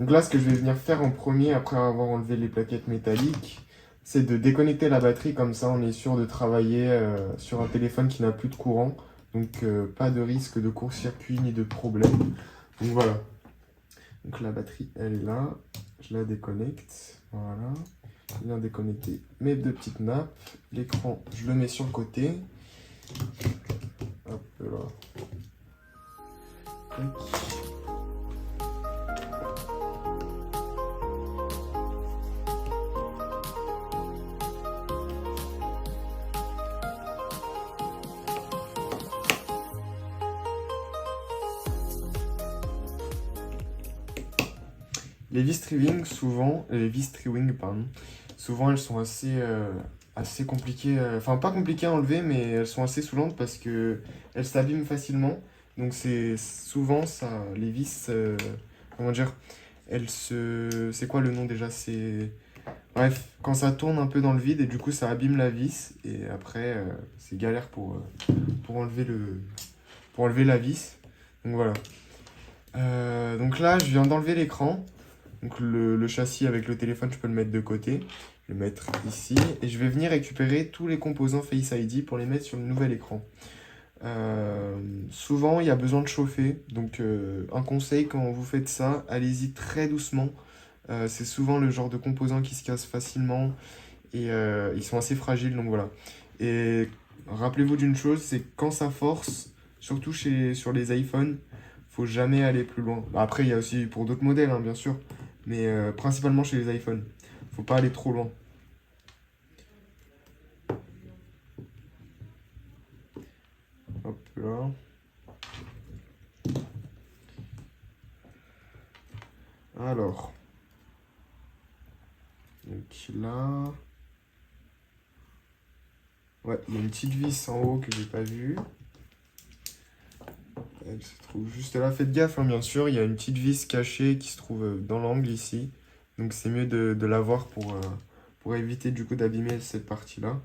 Donc là, ce que je vais venir faire en premier, après avoir enlevé les plaquettes métalliques, c'est de déconnecter la batterie, comme ça on est sûr de travailler sur un téléphone qui n'a plus de courant. Donc pas de risque de court-circuit ni de problème. Donc voilà. Donc la batterie, elle est là. Je la déconnecte. Voilà. Je viens déconnecter mes deux petites nappes. L'écran, je le mets sur le côté. Hop là. Tac. Les vis Triwing, pardon, souvent elles sont assez compliquées, enfin pas compliquées à enlever, mais elles sont assez saoulantes parce que elles s'abîment facilement. Donc c'est souvent ça, les vis, comment dire, c'est quoi le nom déjà? Bref, quand ça tourne un peu dans le vide et du coup ça abîme la vis et après c'est galère pour enlever pour enlever la vis. Donc voilà. Donc là, je viens d'enlever l'écran. Donc le châssis avec le téléphone, je peux le mettre de côté. Je vais le mettre ici. Et je vais venir récupérer tous les composants Face ID pour les mettre sur le nouvel écran. Souvent, il y a besoin de chauffer. Donc un conseil, quand vous faites ça, allez-y très doucement. C'est souvent le genre de composants qui se cassent facilement. Et ils sont assez fragiles, donc voilà. Et rappelez-vous d'une chose, c'est que quand ça force, surtout sur les iPhones, faut jamais aller plus loin. Après, il y a aussi pour d'autres modèles, hein, bien sûr, mais principalement chez les iPhones. Faut pas aller trop loin. Hop là. Alors, donc là, ouais, il y a une petite vis en haut que j'ai pas vue. Elle se trouve juste là. Faites gaffe, hein, bien sûr, il y a une petite vis cachée qui se trouve dans l'angle ici. Donc c'est mieux de la voir pour éviter du coup d'abîmer cette partie-là.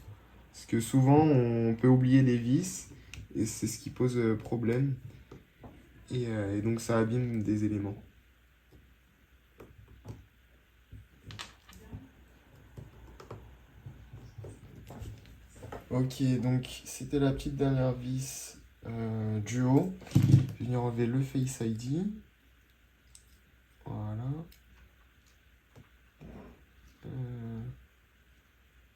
Parce que souvent on peut oublier les vis et c'est ce qui pose problème. Et donc ça abîme des éléments. Ok, donc c'était la petite dernière vis du haut. Je vais venir enlever le Face ID.